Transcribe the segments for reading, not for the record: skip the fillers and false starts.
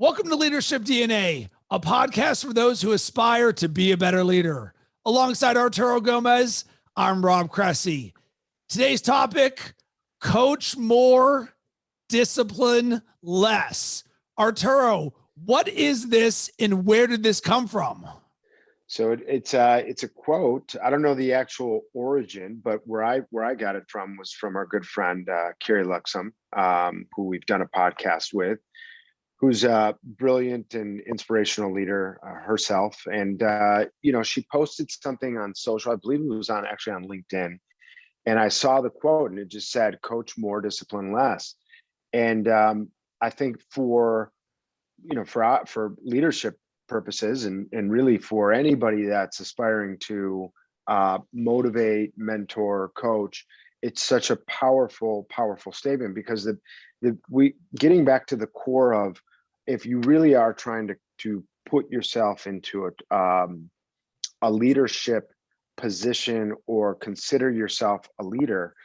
Welcome to Leadership DNA, a podcast for those who aspire to be a better leader. Alongside Arturo Gomez, I'm Rob Cressy. Today's topic, coach more, discipline less. Arturo, what is this and where did this come from? So it's a quote. I don't know the actual origin, but where I got it from was from our good friend Carrie Luxem, who we've done a podcast with, who's a brilliant and inspirational leader herself. And she posted something on social. I believe it was actually on LinkedIn, and I saw the quote, and it just said, "Coach more, discipline less." And I think for leadership purposes and really for anybody that's aspiring to motivate, mentor, coach, it's such a powerful statement, because we getting back to the core of, if you really are trying to put yourself into a leadership position or consider yourself a leader,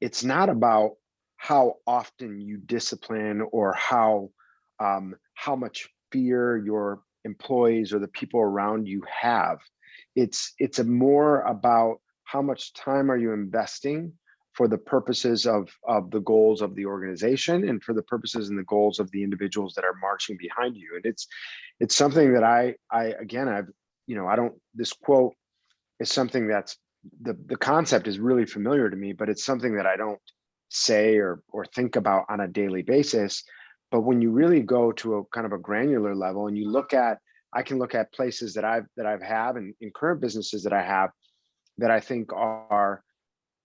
it's not about how often you discipline or how much fear your employees or the people around you have. It's more about how much time are you investing for the purposes of the goals of the organization and for the purposes and the goals of the individuals that are marching behind you. And it's something that this quote is something that's the concept is really familiar to me, but it's something that I don't say or think about on a daily basis. But when you really go to a kind of a granular level and you I can look at places that I've had and in current businesses that I have that I think are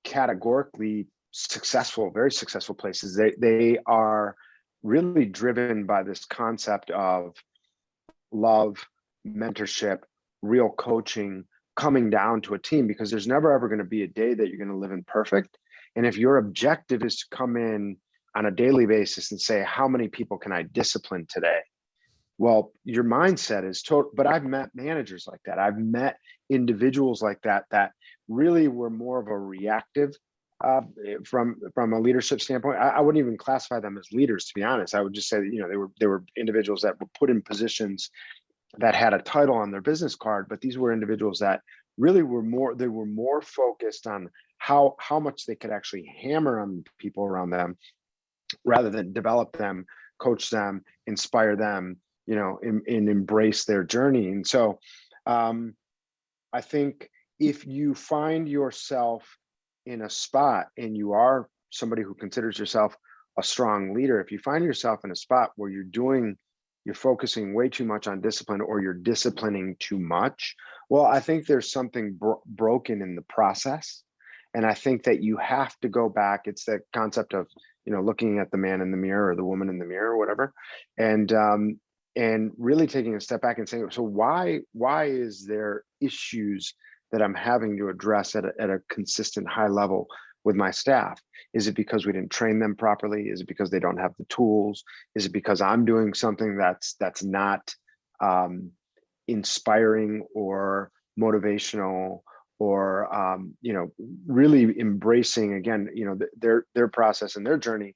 categorically successful, very successful places. They are really driven by this concept of love, mentorship, real coaching, coming down to a team, because there's never ever going to be a day that you're going to live in perfect. And if your objective is to come in on a daily basis and say, how many people can I discipline today? Well, your mindset is total. But I've met managers like that. I've met individuals like that really were more of a reactive from a leadership standpoint. I wouldn't even classify them as leaders, to be honest. I would just say that, they were individuals that were put in positions that had a title on their business card, but these were individuals that really were more focused on how much they could actually hammer on people around them, rather than develop them, coach them, inspire them, and embrace their journey. And so I think if you find yourself in a spot and you are somebody who considers yourself a strong leader, if you find yourself in a spot where you're focusing way too much on discipline, or you're disciplining too much, well, I think there's something broken in the process. And I think that you have to go back. It's that concept of, looking at the man in the mirror or the woman in the mirror or whatever, and really taking a step back and saying, so why is there issues that I'm having to address at a consistent high level with my staff? Is it because we didn't train them properly? Is it because they don't have the tools? Is it because I'm doing something that's not inspiring or motivational, or really embracing, again, their process and their journey?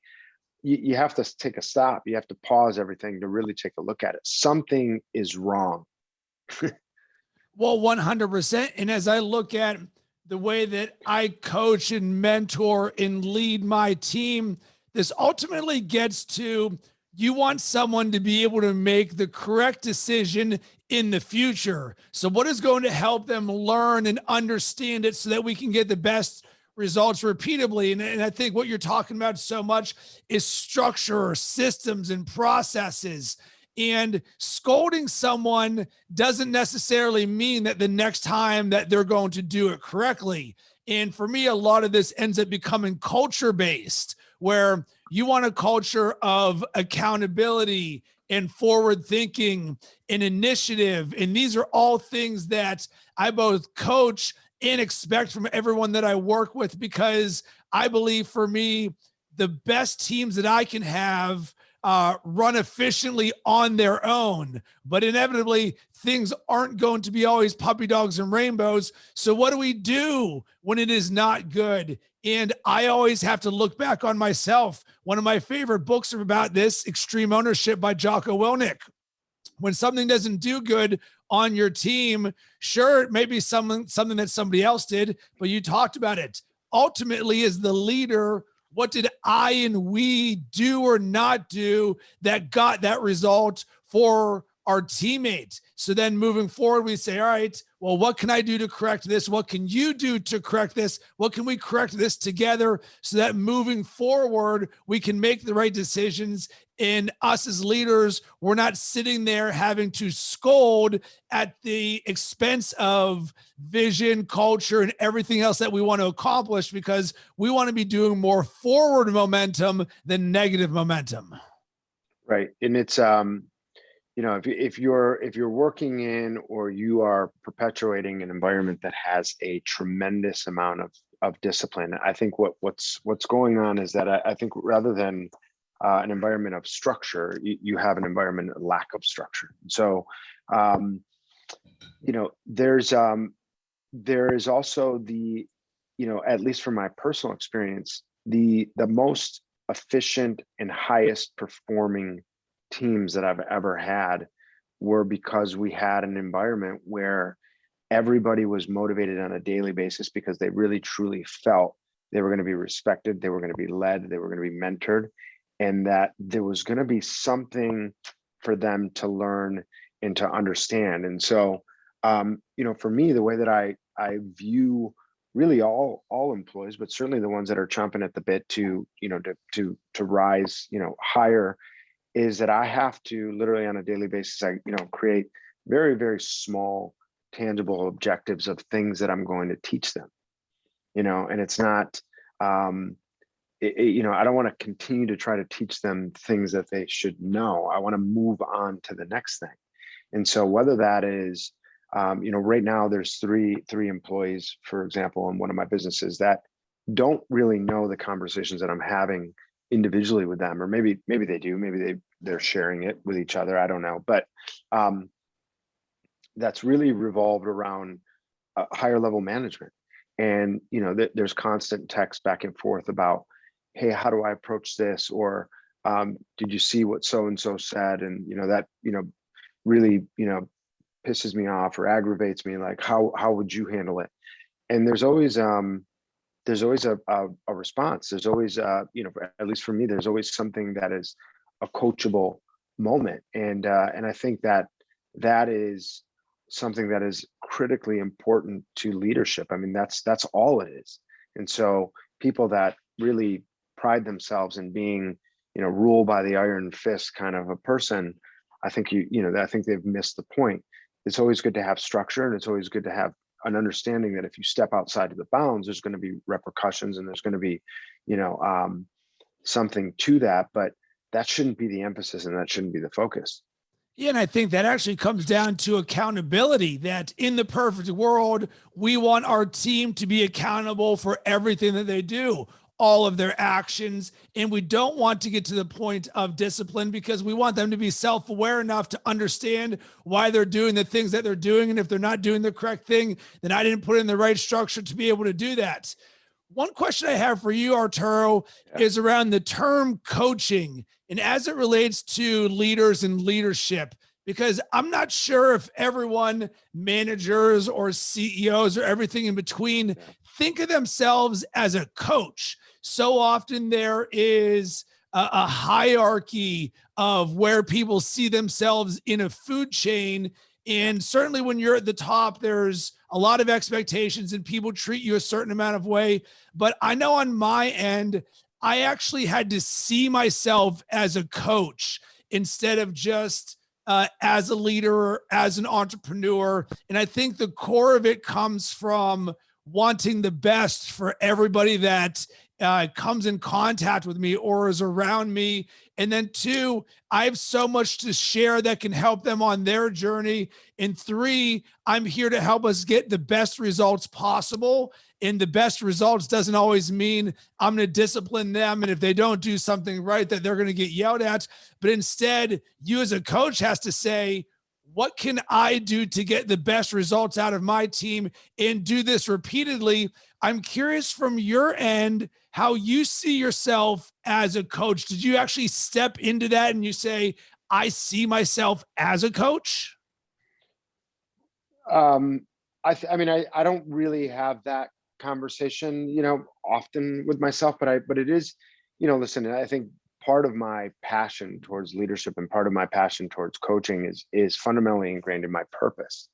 You have to take a stop. You have to pause everything to really take a look at it. Something is wrong. Well, 100%. And as I look at the way that I coach and mentor and lead my team, this ultimately gets to, you want someone to be able to make the correct decision in the future. So what is going to help them learn and understand it so that we can get the best results repeatably? And I think what you're talking about so much is structure, systems, and processes. And scolding someone doesn't necessarily mean that the next time that they're going to do it correctly. And for me, a lot of this ends up becoming culture-based, where you want a culture of accountability and forward thinking and initiative. And these are all things that I both coach and expect from everyone that I work with, because I believe, for me, the best teams that I can have run efficiently on their own, but inevitably things aren't going to be always puppy dogs and rainbows. So what do we do when it is not good? And I always have to look back on myself. One of my favorite books are about this, Extreme Ownership by Jocko Willink. when something doesn't do good on your team, sure, it may be something that somebody else did, but you talked about it. Ultimately, as the leader, what did I and we do or not do that got that result for our teammates? So then moving forward, we say, all right, well, what can I do to correct this? What can you do to correct this? What can we correct this together so that moving forward, we can make the right decisions? And us as leaders, we're not sitting there having to scold at the expense of vision, culture, and everything else that we want to accomplish, because we want to be doing more forward momentum than negative momentum. Right. And it's, if you're working in, or you are perpetuating an environment that has a tremendous amount of discipline, I think what's going on is that I think rather than an environment of structure, you have an environment of lack of structure. So, there is also the, at least from my personal experience, the most efficient and highest performing teams that I've ever had were because we had an environment where everybody was motivated on a daily basis because they really truly felt they were going to be respected, they were going to be led, they were going to be mentored, and that there was going to be something for them to learn and to understand. And so, for me, the way that I view really all employees, but certainly the ones that are chomping at the bit to rise, higher, is that I have to literally on a daily basis, I create very, very small, tangible objectives of things that I'm going to teach them. And it's not, I don't want to continue to try to teach them things that they should know. I want to move on to the next thing. And so whether that is, right now there's three employees, for example, in one of my businesses that don't really know the conversations that I'm having individually with them, or maybe they do, maybe they're sharing it with each other. I don't know, but that's really revolved around higher level management. And, there's constant text back and forth about, hey, how do I approach this? Or did you see what so-and-so said? And, that, really, pisses me off or aggravates me. Like, how would you handle it? And there's always a response. There's always, at least for me, there's always something that is a coachable moment. And I think that is something that is critically important to leadership. I mean, that's all it is. And so people that really pride themselves in being, ruled by the iron fist kind of a person, I think I think they've missed the point. It's always good to have structure, and it's always good to have an understanding that if you step outside of the bounds, there's going to be repercussions, and there's going to be, something to that, but that shouldn't be the emphasis, and that shouldn't be the focus. Yeah, and I think that actually comes down to accountability, that in the perfect world, we want our team to be accountable for everything that they do, all of their actions. And we don't want to get to the point of discipline, because we want them to be self-aware enough to understand why they're doing the things that they're doing. And if they're not doing the correct thing, then I didn't put in the right structure to be able to do that. One question I have for you, Arturo, is around the term coaching, and as it relates to leaders and leadership, because I'm not sure if everyone, managers or CEOs or everything in between, think of themselves as a coach. So often there is a hierarchy of where people see themselves in a food chain. And certainly when you're at the top, there's a lot of expectations and people treat you a certain amount of way. But I know on my end, I actually had to see myself as a coach instead of just as a leader, as an entrepreneur. And I think the core of it comes from wanting the best for everybody that comes in contact with me or is around me. And then 2, I have so much to share that can help them on their journey. And 3, I'm here to help us get the best results possible. And the best results doesn't always mean I'm going to discipline them, and if they don't do something right, that they're going to get yelled at. But instead, you as a coach has to say, what can I do to get the best results out of my team and do this repeatedly? I'm curious from your end, how you see yourself as a coach. Did you actually step into that and you say, I see myself as a coach? I mean, I don't really have that conversation, often with myself, but it is, listen, I think part of my passion towards leadership and part of my passion towards coaching is fundamentally ingrained in my purpose.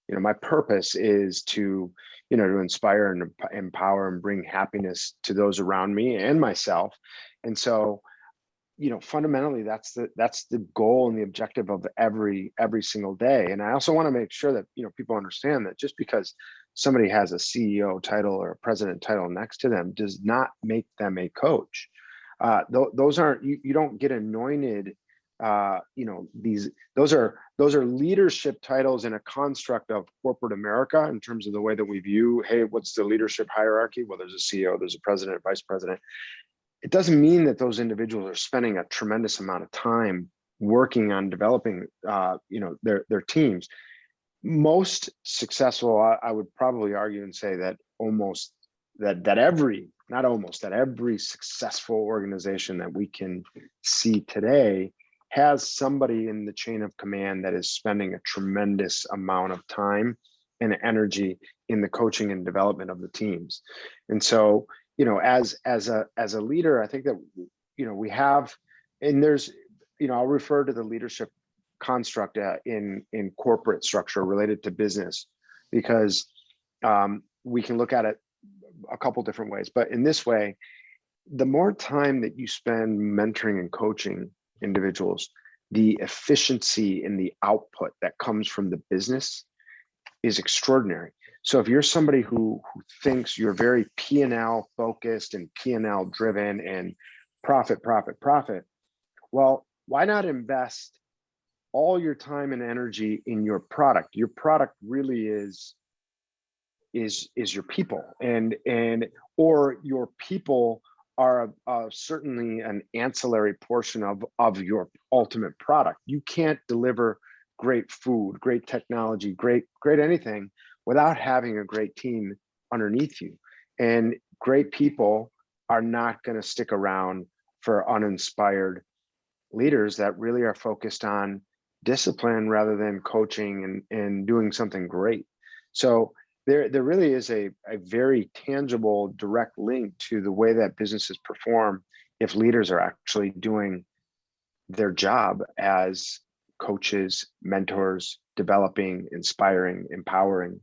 My purpose is to inspire and empower and bring happiness to those around me and myself. And so, fundamentally that's the goal and the objective of every single day. And I also want to make sure that people understand that just because somebody has a CEO title or a president title next to them does not make them a coach. Those aren't, you don't get anointed. Those are leadership titles in a construct of corporate America in terms of the way that we view, hey, what's the leadership hierarchy? Well, there's a CEO, there's a president, vice president. It doesn't mean that those individuals are spending a tremendous amount of time working on developing, their teams. Most successful, I would probably argue and say that every successful organization that we can see today has somebody in the chain of command that is spending a tremendous amount of time and energy in the coaching and development of the teams. And so, as a leader, I think that, we have, and there's, I'll refer to the leadership construct in corporate structure related to business, because we can look at it a couple different ways. But in this way, the more time that you spend mentoring and coaching individuals, the efficiency and the output that comes from the business is extraordinary. So if you're somebody who thinks you're very P&L focused and P&L driven and profit, well, why not invest all your time and energy in your product? Your product really is your people, or your people are certainly an ancillary portion of your ultimate product. You can't deliver great food, great technology, great anything without having a great team underneath you. And great people are not going to stick around for uninspired leaders that really are focused on discipline rather than coaching and doing something great. So there really is a very tangible, direct link to the way that businesses perform if leaders are actually doing their job as coaches, mentors, developing, inspiring, empowering.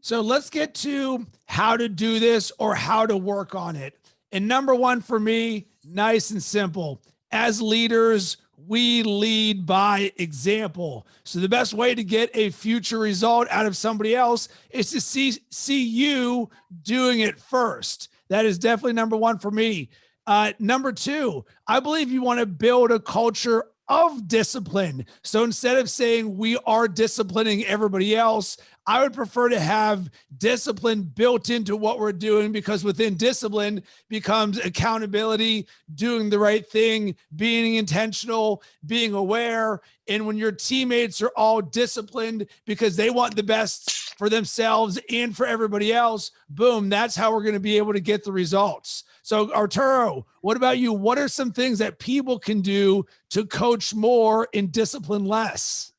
So let's get to how to do this or how to work on it. And number one for me, nice and simple. As leaders, we lead by example. So the best way to get a future result out of somebody else is to see you doing it first. That is definitely number one for me. Number two, I believe you want to build a culture of discipline. So instead of saying we are disciplining everybody else, I would prefer to have discipline built into what we're doing, because within discipline becomes accountability, doing the right thing, being intentional, being aware. And when your teammates are all disciplined because they want the best for themselves and for everybody else, boom, that's how we're going to be able to get the results. So Arturo, what about you? What are some things that people can do to coach more and discipline less?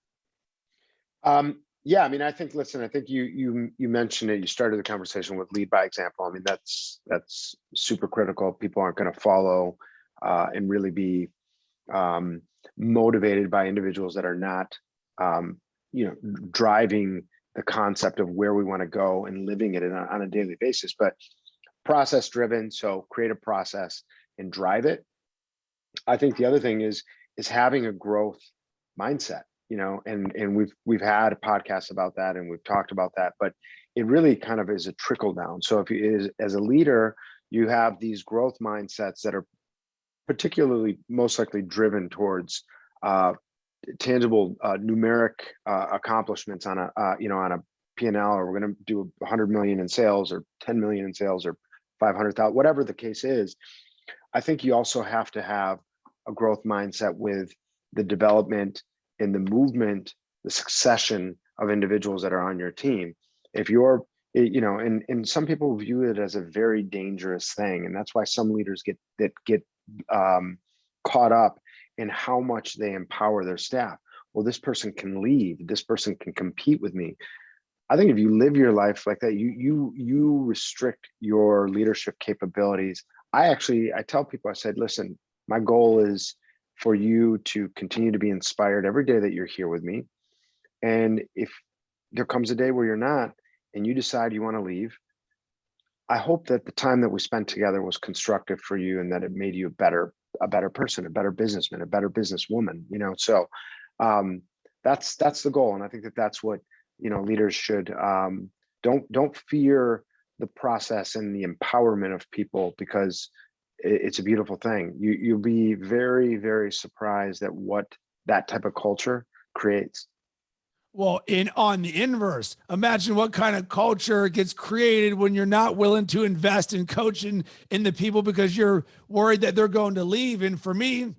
Yeah, I mean, I think you mentioned it. You started the conversation with lead by example. I mean, that's super critical. People aren't going to follow and really be motivated by individuals that are not, driving the concept of where we want to go and living it on a daily basis. But process driven, so create a process and drive it. I think the other thing is having a growth mindset. And we've had a podcast about that and we've talked about that, but it really kind of is a trickle down. So if you, as a leader, you have these growth mindsets that are particularly most likely driven towards tangible numeric accomplishments on a P&L, or we're going to do 100 million in sales or 10 million in sales or 500,000, whatever the case is. I think you also have to have a growth mindset with the development and the movement, the succession of individuals that are on your team. If you're, and some people view it as a very dangerous thing. And that's why some leaders get caught up in how much they empower their staff. Well, this person can lead, this person can compete with me. I think if you live your life like that, you restrict your leadership capabilities. I tell people, I said, listen, my goal is for you to continue to be inspired every day that you're here with me. And if there comes a day where you're not, and you decide you want to leave, I hope that the time that we spent together was constructive for you and that it made you a better person, a better businessman, a better businesswoman, you know? So that's the goal. And I think that that's what, you know, leaders should, don't fear the process and the empowerment of people, because it's a beautiful thing. You'll be very, very surprised at what that type of culture creates. Well, on the inverse, imagine what kind of culture gets created when you're not willing to invest in coaching in the people because you're worried that they're going to leave. And for me,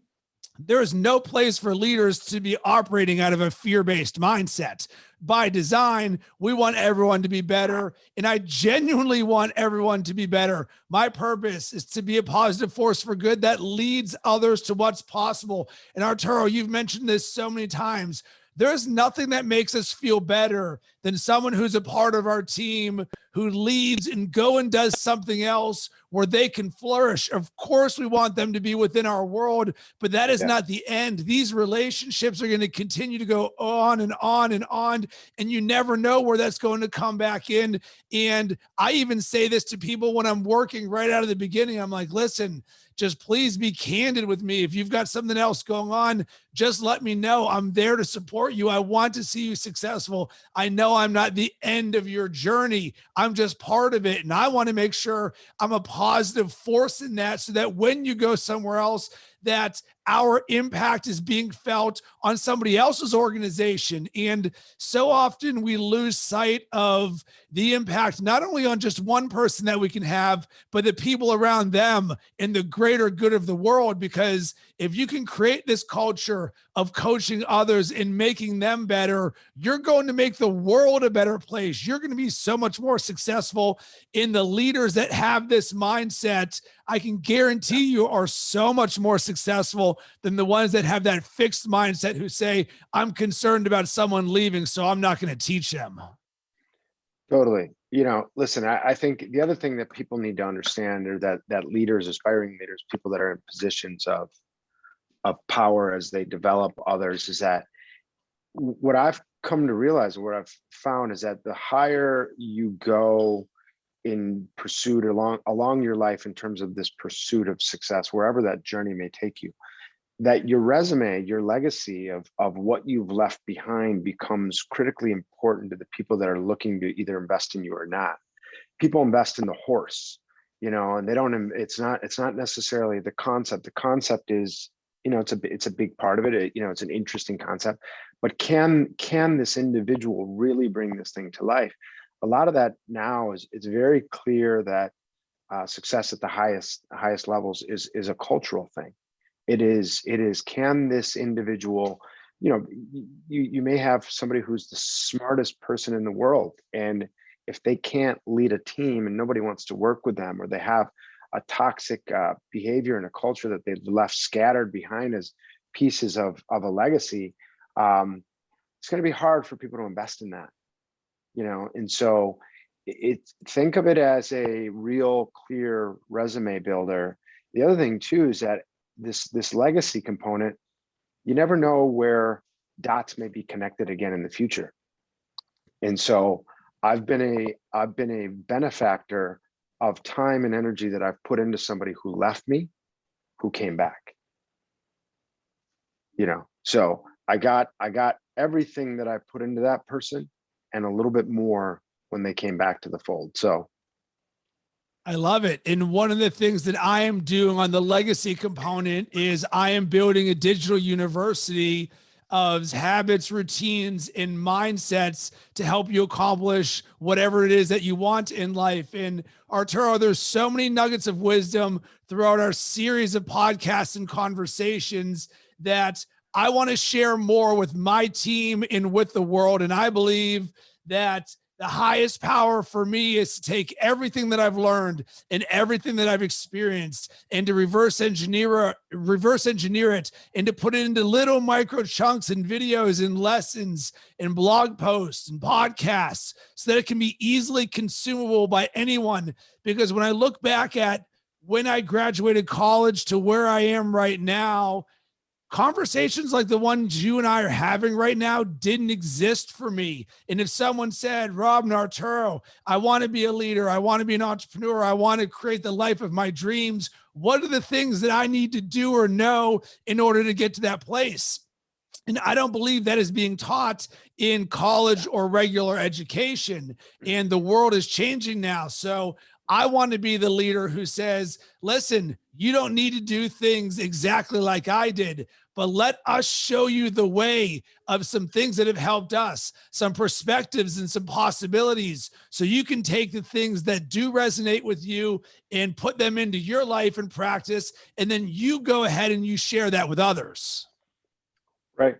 there is no place for leaders to be operating out of a fear-based mindset. By design, we want everyone to be better, and I genuinely want everyone to be better. My purpose is to be a positive force for good that leads others to what's possible. And Arturo, you've mentioned this so many times. There's nothing that makes us feel better than someone who's a part of our team who leaves and go and does something else where they can flourish. Of course, we want them to be within our world, but that is not the end. These relationships are going to continue to go on and on and on, and you never know where that's going to come back in. And I even say this to people when I'm working right out of the beginning. I'm like, listen, just please be candid with me. If you've got something else going on, just let me know. I'm there to support you. I want to see you successful. I know I'm not the end of your journey. I'm just part of it. And I want to make sure I'm a positive force in that, so that when you go somewhere else, that our impact is being felt on somebody else's organization. And so often we lose sight of the impact, not only on just one person that we can have, but the people around them and the greater good of the world. Because if you can create this culture of coaching others and making them better, you're going to make the world a better place. You're going to be so much more successful. In the leaders that have this mindset, I can guarantee you are so much more successful than the ones that have that fixed mindset who say, I'm concerned about someone leaving, so I'm not going to teach them. Totally. You know, listen, I think the other thing that people need to understand, or that leaders, aspiring leaders, people that are in positions of power as they develop others, is that what I've come to realize, what I've found, is that the higher you go in pursuit along your life, in terms of this pursuit of success, wherever that journey may take you, that your resume, your legacy of what you've left behind becomes critically important to the people that are looking to either invest in you or not. People invest in the horse, you know, and they don't, it's not necessarily the concept. The concept is, you know, it's a big part of it. You know, it's an interesting concept, but can this individual really bring this thing to life? A lot of that now it's very clear that success at the highest levels is a cultural thing. It is, can this individual, you know, you may have somebody who's the smartest person in the world, and if they can't lead a team and nobody wants to work with them, or they have a toxic behavior and a culture that they've left scattered behind as pieces of a legacy, it's going to be hard for people to invest in that, you know. And so think of it as a real clear resume builder. The other thing too is that this legacy component, you never know where dots may be connected again in the future. And so I've been a benefactor of time and energy that I've put into somebody who left me, who came back. You know, so I got everything that I put into that person and a little bit more when they came back to the fold. So I love it. And one of the things that I am doing on the legacy component is I am building a digital university of habits, routines, and mindsets to help you accomplish whatever it is that you want in life. And Arturo, there's so many nuggets of wisdom throughout our series of podcasts and conversations that I want to share more with my team and with the world. And I believe that The highest power for me is to take everything that I've learned and everything that I've experienced and to reverse engineer it and to put it into little micro chunks and videos and lessons and blog posts and podcasts so that it can be easily consumable by anyone. Because when I look back at when I graduated college to where I am right now, conversations like the ones you and I are having right now didn't exist for me. And if someone said, Rob and Arturo, I want to be a leader, I want to be an entrepreneur, I want to create the life of my dreams, what are the things that I need to do or know in order to get to that place? And I don't believe that is being taught in college or regular education. And the world is changing now. So I want to be the leader who says, listen, you don't need to do things exactly like I did, but let us show you the way of some things that have helped us, some perspectives and some possibilities. So you can take the things that do resonate with you and put them into your life and practice. And then you go ahead and you share that with others. Right.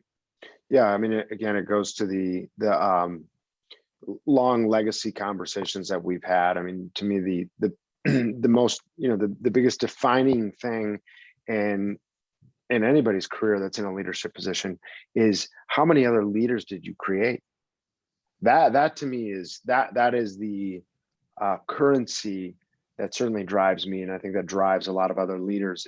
Yeah. I mean, again, it goes to the long legacy conversations that we've had. I mean, to me, the the most, the biggest defining thing in anybody's career that's in a leadership position is how many other leaders did you create? That to me is that is the currency that certainly drives me, and I think that drives a lot of other leaders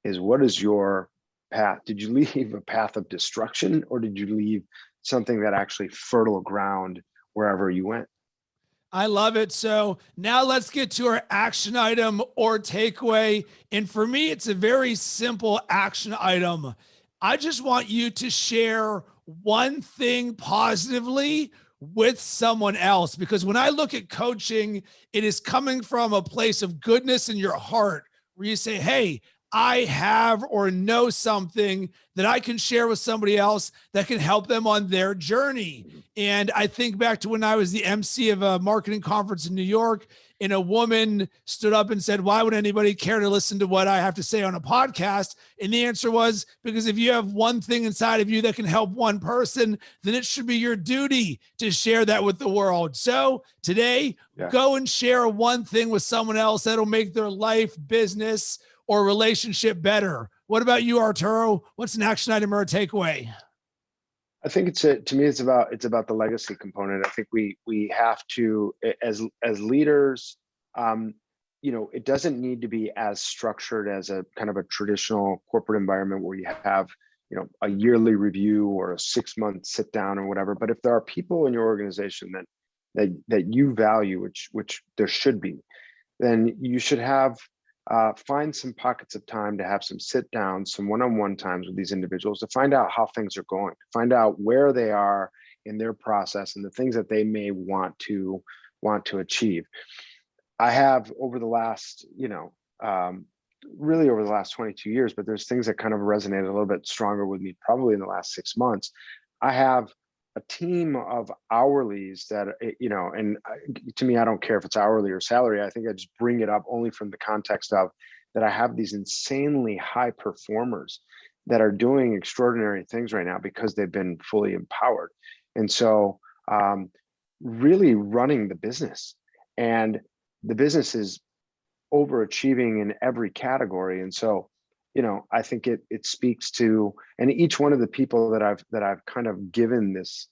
is what is your path? Did you leave a path of destruction, or did you leave something that actually fertile ground wherever you went? I love it. So now let's get to our action item or takeaway. And for me, it's a very simple action item. I just want you to share one thing positively with someone else, because when I look at coaching, it is coming from a place of goodness in your heart where you say, hey, I have or know something that I can share with somebody else that can help them on their journey. And I think back to when I was the MC of a marketing conference in New York, and a woman stood up and said, why would anybody care to listen to what I have to say on a podcast? And the answer was, because if you have one thing inside of you that can help one person, then it should be your duty to share that with the world. So today, go and share one thing with someone else that'll make their life, business, or relationship better. What about you, Arturo? What's an action item or a takeaway? I think to me, it's about the legacy component. I think we have to, as leaders, it doesn't need to be as structured as a kind of a traditional corporate environment where you have, a yearly review or a 6-month sit down or whatever. But if there are people in your organization that you value, which there should be, then you should have find some pockets of time to have some sit downs, some one-on-one times with these individuals to find out how things are going, find out where they are in their process and the things that they may want to achieve. I have over the last, really over the last 22 years, but there's things that kind of resonated a little bit stronger with me probably in the last 6 months. I have a team of hourlies that, and to me, I don't care if it's hourly or salary. I think I just bring it up only from the context of that I have these insanely high performers that are doing extraordinary things right now because they've been fully empowered. And so really running the business, and the business is overachieving in every category. And so, I think it speaks to, and each one of the people that I've kind of given this,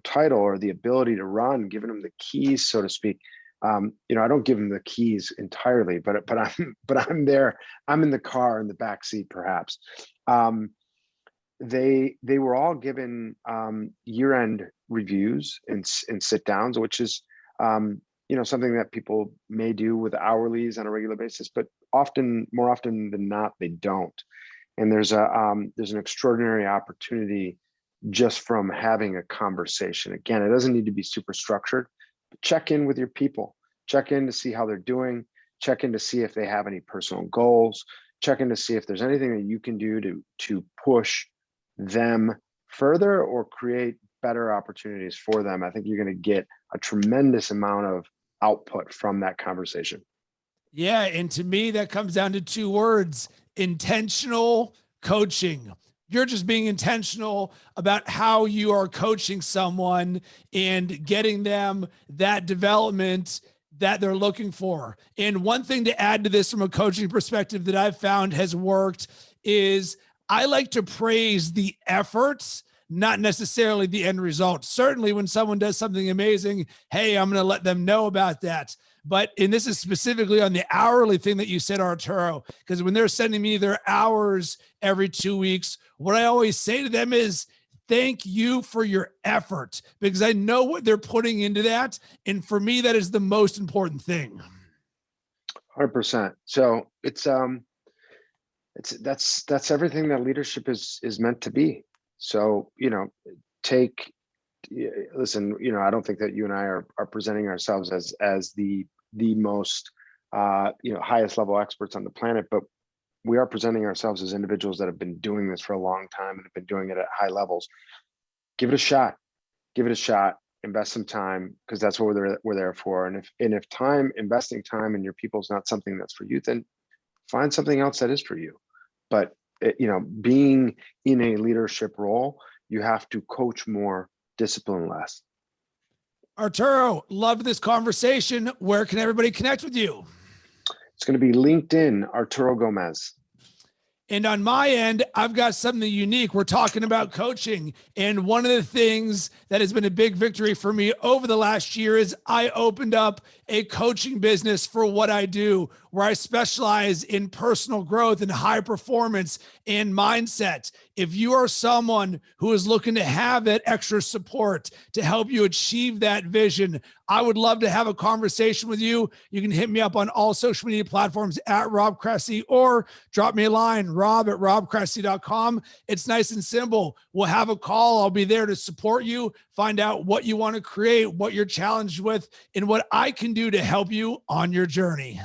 title or the ability to run, given them the keys, so to speak. I don't give them the keys entirely, but I'm there. I'm in the car in the back seat, perhaps. They were all given year-end reviews and sit downs, which is something that people may do with hourlies on a regular basis, but more often than not, they don't. And there's an extraordinary opportunity just from having a conversation. Again, it doesn't need to be super structured, but check in with your people, check in to see how they're doing, check in to see if they have any personal goals, check in to see if there's anything that you can do to push them further or create better opportunities for them. I think you're going to get a tremendous amount of output from that conversation. Yeah. And to me, that comes down to 2 words: intentional coaching. You're just being intentional about how you are coaching someone and getting them that development that they're looking for. And one thing to add to this from a coaching perspective that I've found has worked is I like to praise the efforts, not necessarily the end result. Certainly when someone does something amazing, hey, I'm going to let them know about that. But, and this is specifically on the hourly thing that you said, Arturo, because when they're sending me their hours every 2 weeks, what I always say to them is, thank you for your effort, because I know what they're putting into that. And for me, that is the most important thing. 100%. So that's everything that leadership is meant to be. So, listen, I don't think that you and I are presenting ourselves as the most, highest level experts on the planet, but we are presenting ourselves as individuals that have been doing this for a long time and have been doing it at high levels. Give it a shot, invest some time, because that's what we're there for. And if investing time in your people is not something that's for you, then find something else that is for you. But being in a leadership role, you have to coach more, discipline less. Arturo, love this conversation. Where can everybody connect with you? It's going to be LinkedIn, Arturo Gomez. And on my end, I've got something unique. We're talking about coaching. And one of the things that has been a big victory for me over the last year is I opened up a coaching business for what I do, where I specialize in personal growth and high performance and mindset. If you are someone who is looking to have that extra support to help you achieve that vision, I would love to have a conversation with you. You can hit me up on all social media platforms at Rob Cressy, or drop me a line, rob@robcressy.com. It's nice and simple. We'll have a call. I'll be there to support you, find out what you want to create, what you're challenged with, and what I can do to help you on your journey.